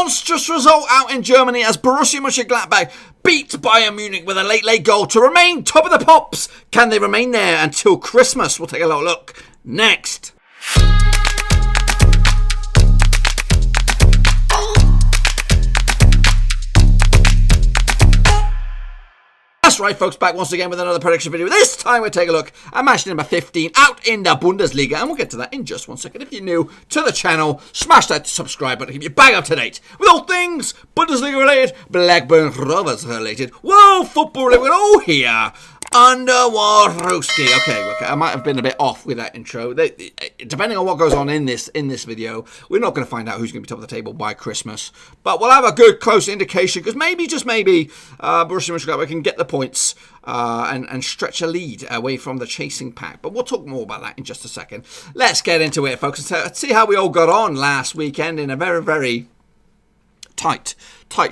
monstrous result out in Germany as Borussia Mönchengladbach beat Bayern Munich with a late goal to remain top of the pops. Can they remain there until Christmas? We'll take a little look next. That's right, folks, back once again with another prediction video. This time we take a look at match number 15 out in the Bundesliga, and we'll get to that in just 1 second. If you're new to the channel, smash that subscribe button to keep you bang up to date with all things Bundesliga related, Blackburn Rovers related, world football related, all here under Warowski. Okay, I might have been a bit off with that intro. Depending on what goes on in this video, we're not going to find out who's going to be top of the table by Christmas, but we'll have a good close indication because maybe, just maybe, Borussia Mönchengladbach can get the points and stretch a lead away from the chasing pack. But we'll talk more about that in just a second. Let's get into it, folks, and see how we all got on last weekend in a very, very tight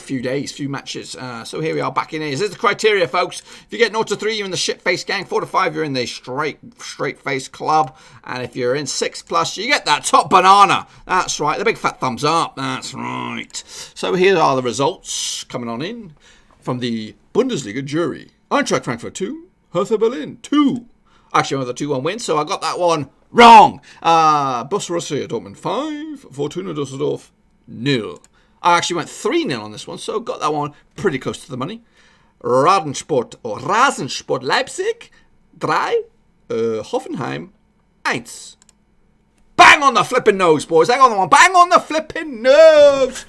few days, few matches. So here we are back in here. This is the criteria, folks. If you get 0 to 3, you're in the shit-face gang. 4 to 5, you're in the straight-face club. And if you're in 6 plus, you get that top banana. That's right, the big fat thumbs up. That's right. So here are the results coming on in from the Bundesliga jury. Eintracht Frankfurt 2, Hertha Berlin 2. Actually, another 2-1 win, so I got that one wrong. Borussia Dortmund 5, Fortuna Düsseldorf 0. I actually went 3-0 on this one, so got that one pretty close to the money. Rasensport Leipzig 3, Hoffenheim 1. Bang on the flipping nose, boys. Hang on the one. Bang on the flipping nose.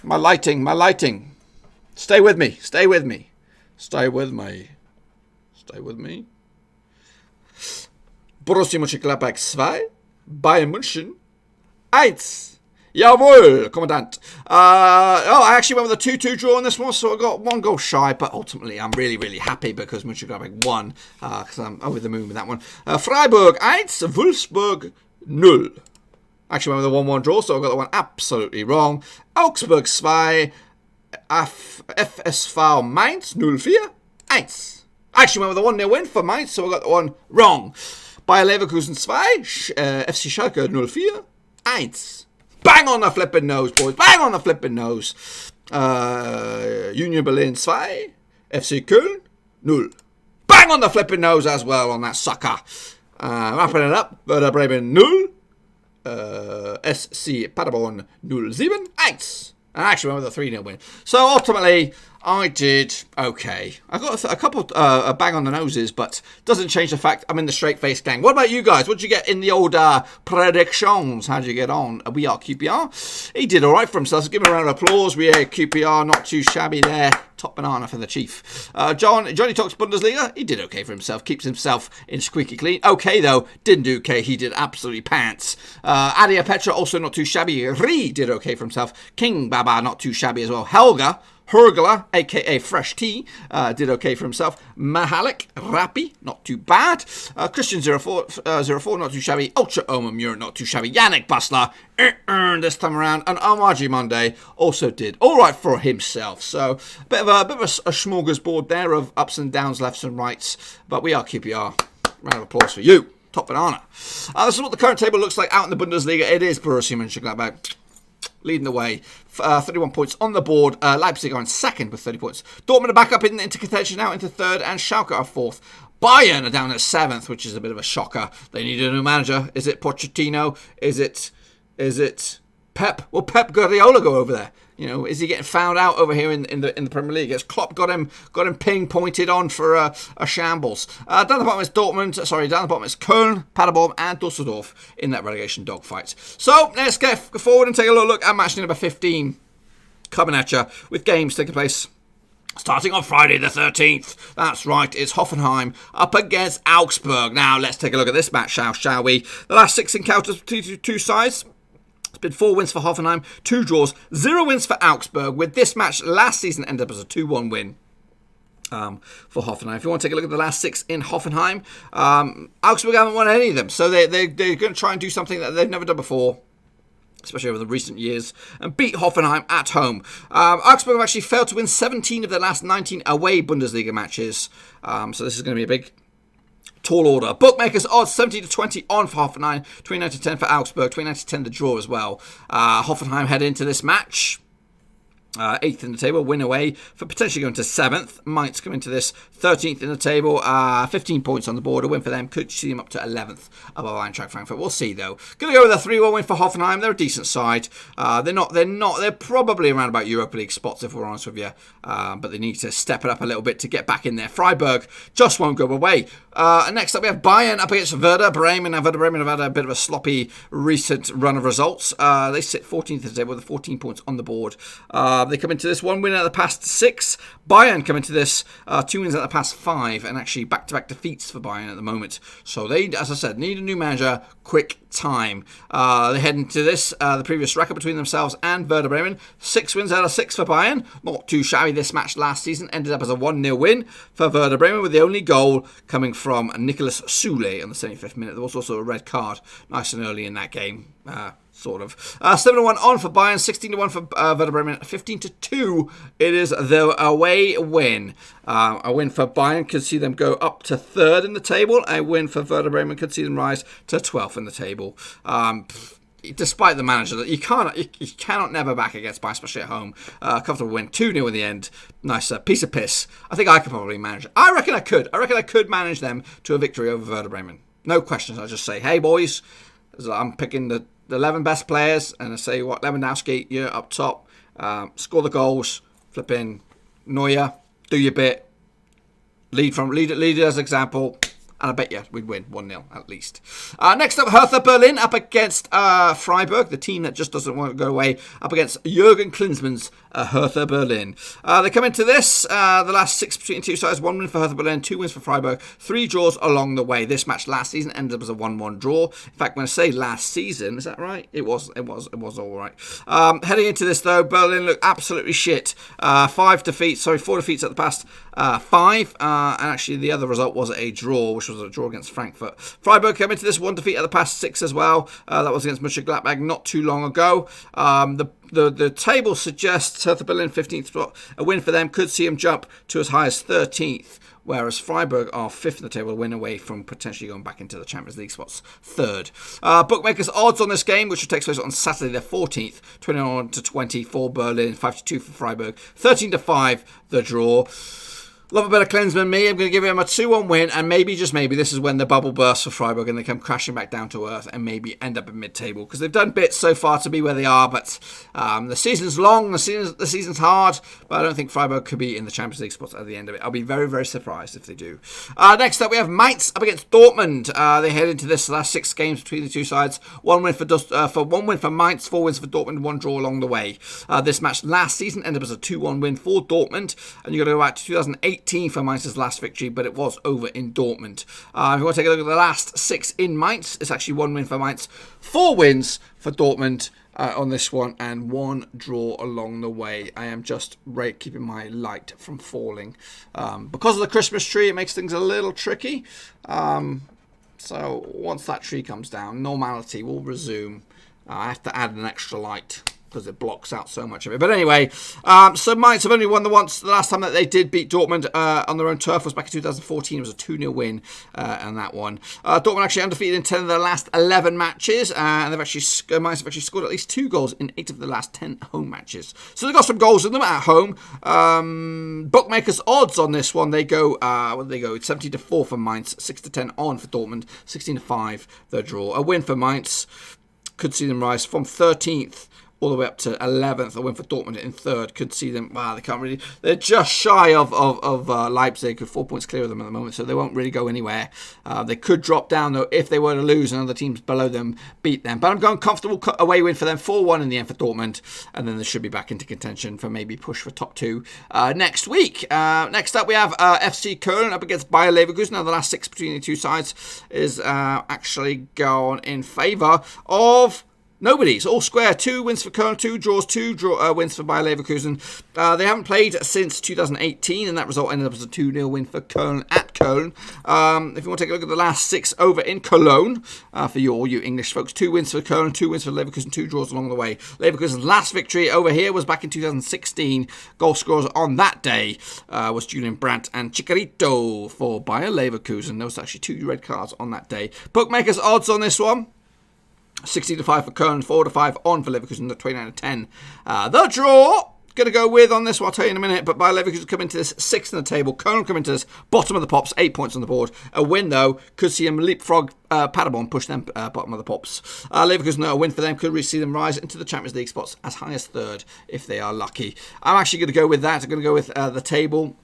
My lighting. Stay with me. Borussia Mönchengladbach 2, Bayern München 1. Jawohl, Commandant. I actually went with a 2-2 draw on this one, so I got 1 goal shy, but ultimately I'm really, really happy because Mönchengladbach won, because I'm over the moon with that one. Freiburg 1, Wolfsburg 0. Actually went with a 1-1 draw, so I got that one absolutely wrong. Augsburg 2, FSV Mainz 0-4 1. Actually went with a 1-0 win for Mainz, so I got that one wrong. Bayern Leverkusen 2, FC Schalke 0-4 1. Bang on the flipping nose, boys. Bang on the flipping nose. Union Berlin 2, FC Köln 0. Bang on the flipping nose as well on that sucker. Wrapping it up. Werder Bremen 0. SC Paderborn 0-7 1. And I actually went with a 3-0 win. So ultimately, I did okay. I got a couple bang on the noses, but doesn't change the fact I'm in the straight face gang. What about you guys? What did you get in the old predictions? How did you get on? We are QPR. He did all right for himself. So give him a round of applause. We are QPR, not too shabby there. Top banana for the chief. Johnny talks Bundesliga. He did okay for himself. Keeps himself in squeaky clean. Okay, though. Didn't do okay. He did absolutely pants. Adia Petra, also not too shabby. Ri did okay for himself. King Baba, not too shabby as well. Hergler, a.k.a. Fresh Tea, did okay for himself. Mahalik, Rappi, not too bad. Christian 04, not too shabby. Ultra Oma Muir, not too shabby. Yannick Bustler, this time around. And Amaji Monday also did all right for himself. So, a bit of a smorgasbord there of ups and downs, lefts and rights. But we are QPR. Round of applause for you. Top banana. This is what the current table looks like out in the Bundesliga. It is Borussia Mönchengladbach leading the way, 31 points on the board. Leipzig are in second with 30 points. Dortmund are back up into contention now into third, and Schalke are fourth. Bayern are down at 7th, which is a bit of a shocker. They need a new manager. Is it Pochettino? Is it Pep? Will Pep Guardiola go over there? You know, is he getting found out over here in the Premier League? Has Klopp got him ping pointed on for a shambles? Down the bottom is Dortmund. Sorry, down the bottom is Köln, Paderborn, and Düsseldorf in that relegation dogfight. So let's go forward and take a look at match number 15 coming at you with games taking place starting on Friday the 13th. That's right, it's Hoffenheim up against Augsburg. Now let's take a look at this match, shall we? The last 6 encounters between two sides. It's been 4 wins for Hoffenheim, 2 draws, 0 wins for Augsburg, with this match last season ended up as a 2-1 win for Hoffenheim. If you want to take a look at the last 6 in Hoffenheim, Augsburg haven't won any of them, so they're going to try and do something that they've never done before, especially over the recent years, and beat Hoffenheim at home. Augsburg have actually failed to win 17 of their last 19 away Bundesliga matches, so this is going to be a big tall order. Bookmakers odds 70-20 on for Hoffenheim, 29-10 for Augsburg, 29-10 the draw as well. Hoffenheim head into this match 8th in the table, win away for potentially going to 7th. Mainz come into this 13th in the table, 15 points on the board. A win for them could see them up to 11th above Eintracht Frankfurt. We'll see though. Going to go with a 3-1 win for Hoffenheim. They're a decent side. They're probably around about Europa League spots if we're honest with you, but they need to step it up a little bit to get back in there. Freiburg just won't go away. And next up we have Bayern up against Werder Bremen. Werder Bremen have had a bit of a sloppy recent run of results. They sit 14th in the table with 14 points on the board. They come into this 1 win out of the past 6. Bayern come into this 2 wins out of the past 5, and actually back-to-back defeats for Bayern at the moment. So they, as I said, need a new manager, quick time. They head into this, the previous record between themselves and Werder Bremen. 6 wins out of 6 for Bayern. Not too shabby. This match last season ended up as a 1-0 win for Werder Bremen, with the only goal coming from Nicolas Soule on the 75th minute. There was also a red card nice and early in that game. Sort of. 7-1 on for Bayern, 16-1 for Werder Bremen, 15-2. It is the away win. A win for Bayern could see them go up to 3rd in the table. A win for Werder Bremen could see them rise to 12th in the table. Despite the manager, that you cannot never back against Bayern, especially at home. Comfortable win, 2-0 in the end. Nice piece of piss. I think I could probably manage it. I reckon I could manage them to a victory over Werder Bremen. No questions. I'll just say, hey boys, I'm picking the 11 best players, and I say, what, Lewandowski, you're up top, score the goals, flip in, Neuer, do your bit, lead as example, and I bet you we'd win 1-0 at least. Next up, Hertha Berlin up against Freiburg, the team that just doesn't want to go away, up against Jurgen Klinsmann's Hertha Berlin. They come into this, the last 6 between the two sides, 1 win for Hertha Berlin, 2 wins for Freiburg, 3 draws along the way. This match last season ended up as a 1-1 draw. In fact, when I say last season, is that right? It was all right. Heading into this though, Berlin looked absolutely shit. 4 defeats at the past 5, and actually the other result was a draw, which was a draw against Frankfurt. Freiburg came into this 1 defeat at the past 6 as well. That was against München Gladbach not too long ago. The table suggests Hertha Berlin 15th spot. A win for them could see them jump to as high as 13th, whereas Freiburg are 5th in the table, a win away from potentially going back into the Champions League spots, 3rd. Bookmakers odds on this game, which takes place on Saturday the 14th, 21-20 for Berlin, 5-2 for Freiburg, 13-5 the draw. Love a bit of Klinsmann. Me, I'm going to give him a 2-1 win, and maybe, just maybe, this is when the bubble bursts for Freiburg and they come crashing back down to earth and maybe end up in mid-table, because they've done bits so far to be where they are, but the season's long, the season's hard, but I don't think Freiburg could be in the Champions League spots at the end of it. I'll be very, very surprised if they do. Next up, we have Mainz up against Dortmund. They head into this last 6 games between the two sides. 1 win for Mainz, 4 wins for Dortmund, 1 draw along the way. This match last season ended up as a 2-1 win for Dortmund, and you've got to go back to 2018 for Mainz's last victory, but it was over in Dortmund. If you want to take a look at the last 6 in Mainz, it's actually 1 win for Mainz, 4 wins for Dortmund on this one, and 1 draw along the way. I am just keeping my light from falling. Because of the Christmas tree, it makes things a little tricky. So once that tree comes down, normality will resume. I have to add an extra light because it blocks out so much of it. But anyway, so Mainz have only won the last time that they did beat Dortmund on their own turf was back in 2014. It was a 2-0 win on that one. Dortmund actually undefeated in 10 of their last 11 matches, and Mainz have actually scored at least 2 goals in 8 of the last 10 home matches. So they've got some goals in them at home. Bookmakers odds on this one, they go, what do they go? It's 70-4 for Mainz, 6-10 on for Dortmund, 16-5 the draw. A win for Mainz could see them rise from 13th all the way up to 11th. A win for Dortmund in 3rd could see them. Wow, they can't really. They're just shy of Leipzig, who 4 points clear of them at the moment, so they won't really go anywhere. They could drop down though if they were to lose and other teams below them beat them. But I'm going comfortable away win for them, 4-1 in the end for Dortmund, and then they should be back into contention for maybe push for top 2 next week. Next up, we have FC Köln up against Bayer Leverkusen. Now the last 6 between the two sides is actually gone in favour of nobody. It's all square. 2 wins for Köln, 2 draws, 2 wins for Bayer Leverkusen. They haven't played since 2018, and that result ended up as a 2-0 win for Köln at Köln. If you want to take a look at the last 6 over in Cologne, for all you English folks, 2 wins for Köln, 2 wins for Leverkusen, 2 draws along the way. Leverkusen's last victory over here was back in 2016. Goal scorers on that day was Julian Brandt and Chicharito for Bayer Leverkusen. There was actually 2 red cards on that day. Bookmakers odds on this one: 60-5 for Köln, 4-5 on for Leverkusen, 29-10. The draw, going to go with on this one, I'll tell you in a minute, but Bayer Leverkusen come into this 6th in the table. Köln come into this bottom of the pops, 8 points on the board. A win, though, could see them leapfrog Paderborn, push them bottom of the pops. Leverkusen, a win for them, could really see them rise into the Champions League spots as high as 3rd if they are lucky. I'm actually going to go with that. I'm going to go with the table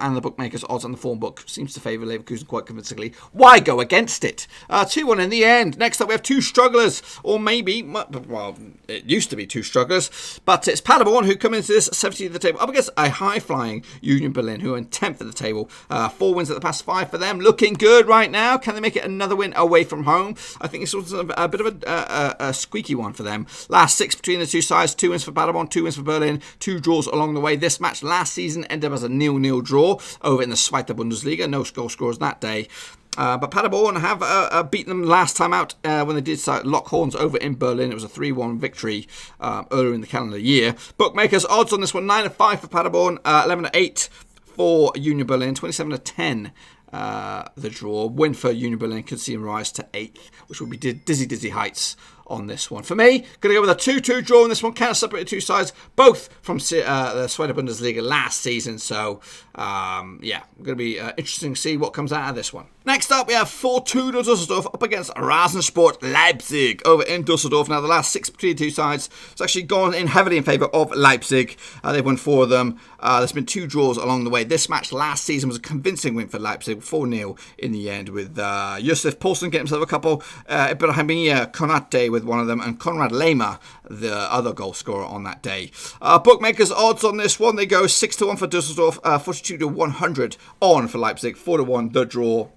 and the bookmakers' odds on the form book seems to favour Leverkusen quite convincingly. Why go against it? 2-1 in the end. Next up, we have two strugglers, or maybe, well, it used to be two strugglers, but it's Paderborn who come into this 17th of the table up against a high-flying Union Berlin who are in 10th of the table. 4 wins at the past 5 for them. Looking good right now. Can they make it another win away from home? I think it's sort of a bit of a squeaky one for them. Last 6 between the two sides. 2 wins for Paderborn, 2 wins for Berlin, 2 draws along the way. This match last season ended up as a 0-0 draw over in the Zweite Bundesliga. No goal scorers that day. But Paderborn have beaten them last time out when they did lock horns over in Berlin. It was a 3-1 victory earlier in the calendar year. Bookmakers odds on this one, 9-5 for Paderborn, 11-8 for Union Berlin, 27-10. The draw. Win for Union Berlin could see them rise to 8th, which would be dizzy heights on this one. For me, going to go with a 2-2 draw in this one. Kind of separated two sides, both from the Zweite Bundesliga last season. So, yeah, going to be interesting to see what comes out of this one. Next up, we have Fortuna Düsseldorf up against Rasensport Leipzig over in Düsseldorf. Now, the last 6 between the two sides, it's actually gone in heavily in favour of Leipzig. They've won 4 of them. There's been 2 draws along the way. This match last season was a convincing win for Leipzig, 4-0 in the end, with Josef Poulsen getting himself a couple, Ibrahimia Konate with one of them, and Konrad Lehmer, the other goal scorer on that day. Bookmakers odds on this one, they go 6-1 for Düsseldorf, 42-100 on for Leipzig, 4-1 the draw.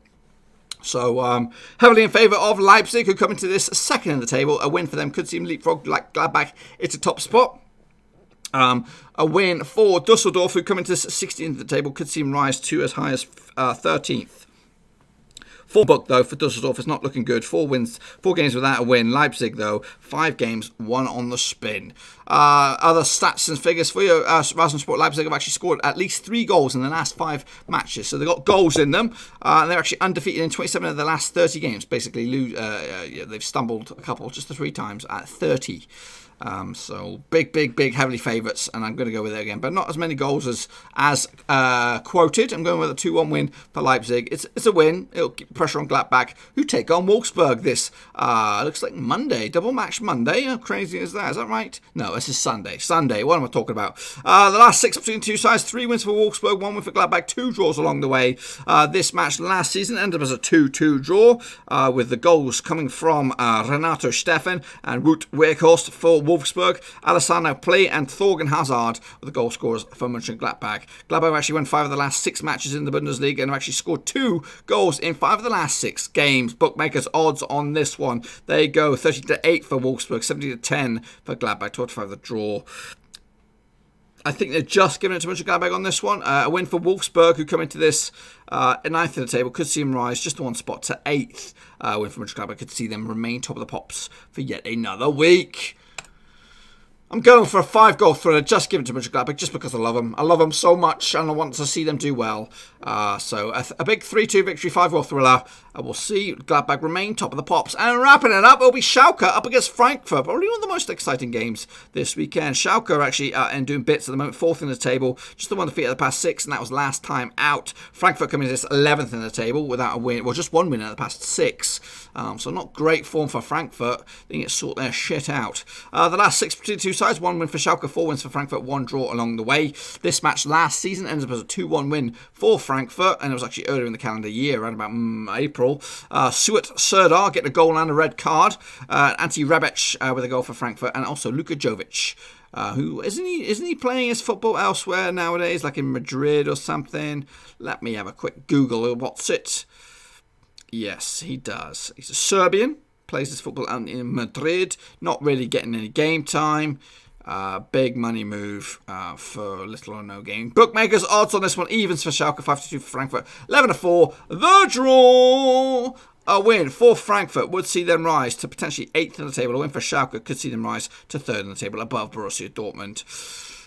So, heavily in favour of Leipzig, who come into this 2nd in the table. A win for them could see them leapfrog like Gladbach into top spot. A win for Düsseldorf, who come into this 16th in the table, could see them rise to as high as 13th. Form book, though, for Düsseldorf is not looking good. 4 wins, 4 games without a win. Leipzig, though, 5 games, 1 on the spin. Other stats and figures for you. Rasensport Leipzig have actually scored at least 3 goals in the last 5 matches. So they've got goals in them. And they're actually undefeated in 27 of the last 30 games. Basically, they've stumbled a couple, just the 3 times at 30. So big heavily favourites, and I'm going to go with it again, but not as many goals as quoted. I'm going with a 2-1 win for Leipzig. It's a win. It'll keep pressure on Gladbach, who take on Wolfsburg this looks like Monday, double match Monday. How crazy is that? Is that right? No, this is Sunday. What am I talking about? The last 6 between two sides, 3 wins for Wolfsburg, 1 win for Gladbach, 2 draws along the way. This match last season ended up as a 2-2 draw, with the goals coming from Renato Steffen and Ruud Weghorst for Wolfsburg, Alessandro Play and Thorgan Hazard were the goal scorers for Mönchengladbach. Gladbach actually won 5 of the last 6 matches in the Bundesliga and have actually scored 2 goals in 5 of the last 6 games. Bookmakers odds on this one, they go 30-8 for Wolfsburg, 70-10 for Gladbach, 25 the draw. I think they're just giving it to Mönchengladbach on this one. A win for Wolfsburg, who come into this 9th in the table, could see them rise just 1 spot to 8th. Win for Mönchengladbach could see them remain top of the pops for yet another week. I'm going for a 5-goal thriller. Just give it to Mönchengladbach just because I love them. I love them so much and I want to see them do well. So a big 3-2 victory, 5-goal thriller. We'll see Gladbach remain top of the pops. And wrapping it up, it'll be Schalke up against Frankfurt. Probably one of the most exciting games this weekend. Schalke are actually doing bits at the moment, 4th in the table. Just the one defeat at the past 6, and that was last time out. Frankfurt coming to this 11th in the table without a win. Well, just 1 win at the past 6. So not great form for Frankfurt. They need to sort their shit out. The last 6 between the two sides, 1 win for Schalke, 4 wins for Frankfurt, 1 draw along the way. This match last season ends up as a 2-1 win for Frankfurt, and it was actually earlier in the calendar year, around about April. Suat Serdar getting a goal and a red card. Ante Rebic with a goal for Frankfurt, and also Luka Jovic. Who isn't he playing his football elsewhere nowadays, like in Madrid or something? Let me have a quick Google. What's it? Yes, he does. He's a Serbian, plays his football out in Madrid, not really getting any game time. Big money move for little or no game. Bookmakers odds on this one, evens for Schalke, 5-2 for Frankfurt, 11-4. The draw. A win for Frankfurt would see them rise to potentially 8th in the table. A win for Schalke could see them rise to 3rd in the table, above Borussia Dortmund.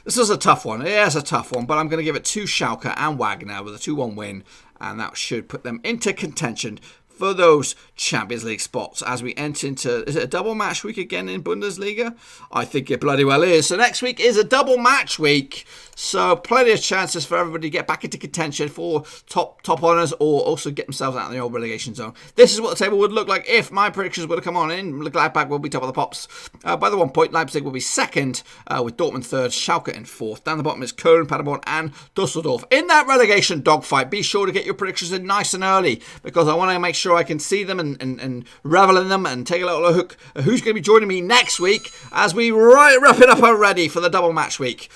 This is a tough one. It is a tough one, but I'm going to give it to Schalke and Wagner with a 2-1 win, and that should put them into contention for those Champions League spots as we enter into, is it a double match week again in Bundesliga? I think it bloody well is. So next week is a double match week. So plenty of chances for everybody to get back into contention for top honours or also get themselves out of the old relegation zone. This is what the table would look like if my predictions were to come on in. Gladbach will be top of the pops by the 1 point. Leipzig will be second with Dortmund third, Schalke in fourth. Down the bottom is Köln, Paderborn and Düsseldorf. In that relegation dogfight, be sure to get your predictions in nice and early because I want to make sure I can see them and revel in them and take a little look at who's going to be joining me next week as we wrap it up already for the double match week.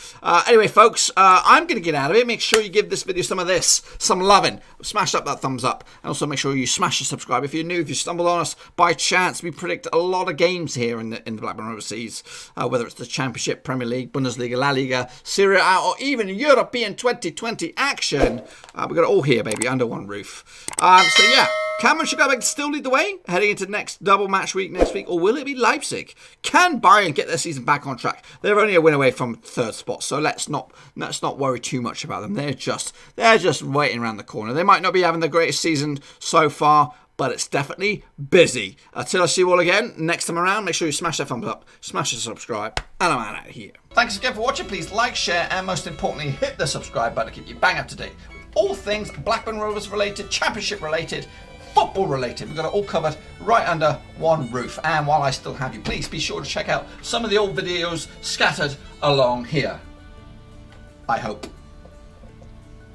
Anyway, folks, I'm going to get out of it. Make sure you give this video some loving. Smash up that thumbs up. And also make sure you smash the subscribe if you're new. If you stumbled on us by chance, we predict a lot of games here in the Blackburn Overseas, whether it's the Championship, Premier League, Bundesliga, La Liga, Serie A, or even European 2020 action. We got it all here, baby, under one roof. So yeah, Cameron should go back to still lead the way heading into next double match week next week, or will it be Leipzig? Can Bayern get their season back on track? They're only a win away from third spot, so let's not worry too much about them. They're just waiting around the corner. They might not be having the greatest season so far, but it's definitely busy. Until I see you all again next time around, make sure you smash that thumbs up, smash the subscribe, and I'm out of here. Thanks again for watching. Please like, share, and most importantly, hit the subscribe button to keep you bang up to date with all things Blackburn Rovers related, Championship related, football related. We've got it all covered right under one roof. And while I still have you, please be sure to check out some of the old videos scattered along here. I hope.